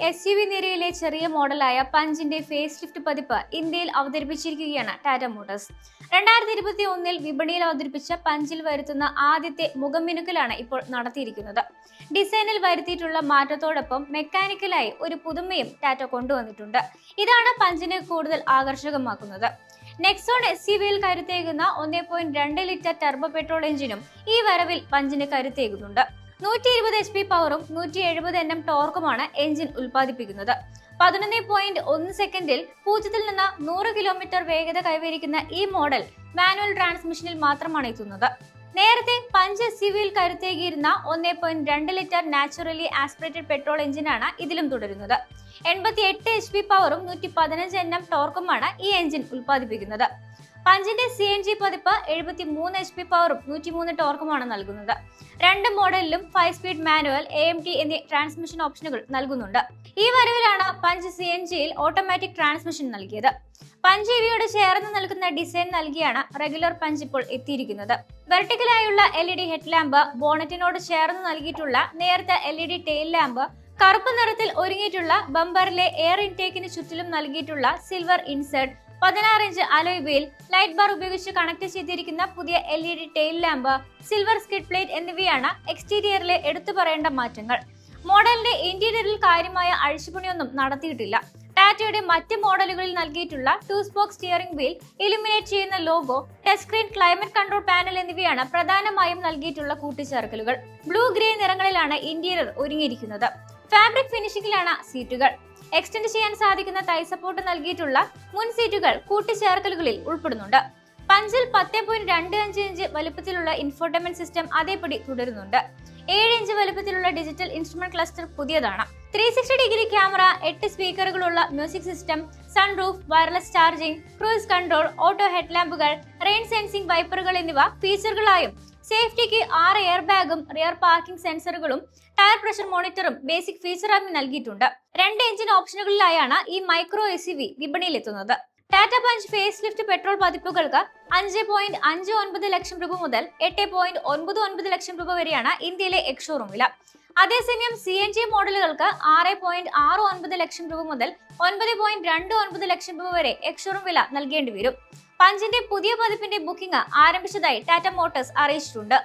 SUV നിരയിലെ ചെറിയ മോഡലായ പഞ്ചിന്റെ face lift പതിപ്പ് ഇന്ത്യയിൽ അവതരിപ്പിച്ചിരിക്കുകയാണ് ടാറ്റ മോട്ടോഴ്സ്. 2021 വിപണിയിൽ അവതരിപ്പിച്ച പഞ്ചിൽ വരുത്തുന്ന ആദ്യത്തെ മുഖമിനുക്കലാണ് ഇപ്പോൾ നടത്തിയിരിക്കുന്നത്. ഡിസൈനിൽ വരുത്തിയിട്ടുള്ള മാറ്റത്തോടൊപ്പം മെക്കാനിക്കലായി ഒരു പുതുമയും ടാറ്റ കൊണ്ടുവന്നിട്ടുണ്ട്. ഇതാണ് പഞ്ചിനെ കൂടുതൽ ആകർഷകമാക്കുന്നത്. നെക്സോൺ SUVയിൽ കരുത്തേകുന്ന 1.2 ലിറ്റർ ടർബോ പെട്രോൾ എഞ്ചിനും ഈ വരവിൽ പഞ്ചിന് കരുത്തേകുന്നുണ്ട്. 120 HP പവറും 170 Nm ടോർക്കുമാണ് എഞ്ചിൻ ഉൽപ്പാദിപ്പിക്കുന്നത്. 11.1 സെക്കൻഡിൽ 0 നിന്ന് 100 കിലോമീറ്റർ വേഗത കൈവരിക്കുന്ന ഈ മോഡൽ മാനുവൽ ട്രാൻസ്മിഷനിൽ മാത്രമാണ് എത്തുന്നത്. നേരത്തെ പഞ്ച് SUVയിൽ കരുത്തേകിയിരുന്ന 1.2 ലിറ്റർ നാച്ചുറലി ആസ്പിറേറ്റഡ് പെട്രോൾ എഞ്ചിനാണ് ഇതിലും തുടരുന്നത്. 88 HP പവറും 115 Nm ടോർക്കുമാണ് ഈ എഞ്ചിൻ ഉൽപ്പാദിപ്പിക്കുന്നത്. പഞ്ചിന്റെ CNG പതിപ്പ് 73 HP പവറും 103 ടോർക്കുമാണ് നൽകുന്നത്. രണ്ട് മോഡലിലും 5 സ്പീഡ് മാനുവൽ, AMT എന്നീ ട്രാൻസ്മിഷൻ ഓപ്ഷനുകൾ നൽകുന്നുണ്ട്. ഈ വരവിലാണ് പഞ്ച് CNGയിൽ ഓട്ടോമാറ്റിക് ട്രാൻസ്മിഷൻ നൽകിയത്. പഞ്ച് EVയോട് ചേർന്ന് നൽകുന്ന ഡിസൈൻ നൽകിയാണ് റെഗുലർ പഞ്ച് ഇപ്പോൾ എത്തിയിരിക്കുന്നത്. വെർട്ടിക്കലായുള്ള LED ഹെഡ് ലാമ്പ്, ബോണറ്റിനോട് ചേർന്ന് നൽകിയിട്ടുള്ള നേർത്ത LED ടെയിൽ ലാമ്പ്, കറുപ്പ് നിറത്തിൽ ഒരുങ്ങിയിട്ടുള്ള ബമ്പറിലെ എയർ ഇൻടേക്കിന് ചുറ്റിലും നൽകിയിട്ടുള്ള silver insert, 16 inch alloy wheel, light bar ഉപയോഗിച്ച് കണക്ട് ചെയ്തിരിക്കുന്ന പുതിയ LED tail lamp, silver skid plate എന്നിവയാണ് എക്സ്റ്റീരിയറിലെ എടുത്തു പറയേണ്ട മാറ്റങ്ങൾ. മോഡലിന്റെ ഇന്റീരിയറിൽ കാര്യമായ അഴിച്ചുപണിയൊന്നും നടത്തിയിട്ടില്ല. ടാറ്റയുടെ മറ്റ് മോഡലുകളിൽ നൽകിയിട്ടുള്ള 2 സ്പോക്ക് സ്റ്റിയറിംഗ് വീൽ, ഇലുമിനേറ്റ് ചെയ്യുന്ന logo, touch screen, climate control panel എന്നിവയാണ് പ്രധാനമായും നൽകിയിട്ടുള്ള കൂട്ടിച്ചേർക്കലുകൾ. ബ്ലൂ ഗ്രേ നിറങ്ങളിലാണ് ഇന്റീരിയർ ഒരുങ്ങിയിരിക്കുന്നത്. ഫാബ്രിക് ഫിനിഷിംഗിലാണ് സീറ്റുകൾ. എക്സ്റ്റെൻഡ് ചെയ്യാൻ സാധിക്കുന്ന തൈ സപ്പോർട്ട് നൽകിയിട്ടുള്ള മുൻ സീറ്റുകൾ കൂട്ടിച്ചേർക്കലുകളിൽ ഉൾപ്പെടുന്നുണ്ട്. പഞ്ചിൽ 10.25 ഇഞ്ച് വലുപ്പത്തിലുള്ള ഇൻഫോർടൈൻമെന്റ് സിസ്റ്റം അതേപടി തുടരുന്നുണ്ട്. 7 ഇഞ്ച് വലുപ്പത്തിലുള്ള ഡിജിറ്റൽ ഇൻസ്ട്രുമെന്റ് ക്ലസ്റ്റർ പുതിയതാണ്. 360 ഡിഗ്രി ക്യാമറ, 8 സ്പീക്കറുകളുള്ള music system, sunroof, wireless charging, cruise control, auto head ലാമ്പുകൾ, റെയിൻ സെൻസിംഗ് വൈപ്പറുകൾ എന്നിവ ഫീച്ചറുകളായും സേഫ്റ്റിക്ക് 6 എയർ ബാഗും റിയർ പാർക്കിംഗ് സെൻസറുകളും ടയർ പ്രഷർ മോണിറ്ററും ബേസിക് ഫീച്ചറായി നൽകിയിട്ടുണ്ട്. 2 എഞ്ചിൻ ഓപ്ഷനുകളിലായാണ് ഈ മൈക്രോ SUV വിപണിയിലെത്തുന്നത്. Tata Punch facelift petrol പതിപ്പുകൾക്ക് 5.59 ലക്ഷം രൂപ മുതൽ 8.99 ലക്ഷം രൂപ വരെയാണ് ഇന്ത്യയിലെ എക്സ്ഷോറൂം വില. അതേസമയം CNG മോഡലുകൾക്ക് 6.69 ലക്ഷം രൂപ മുതൽ 9.29 ലക്ഷം രൂപ വരെ എക്സ്ഷോറൂം വില നൽകേണ്ടി വരും. പഞ്ചിന്റെ പുതിയ പതിപ്പിന്റെ ബുക്കിംഗ് ആരംഭിച്ചതായി ടാറ്റ മോട്ടോഴ്സ് അറിയിച്ചിട്ടുണ്ട്.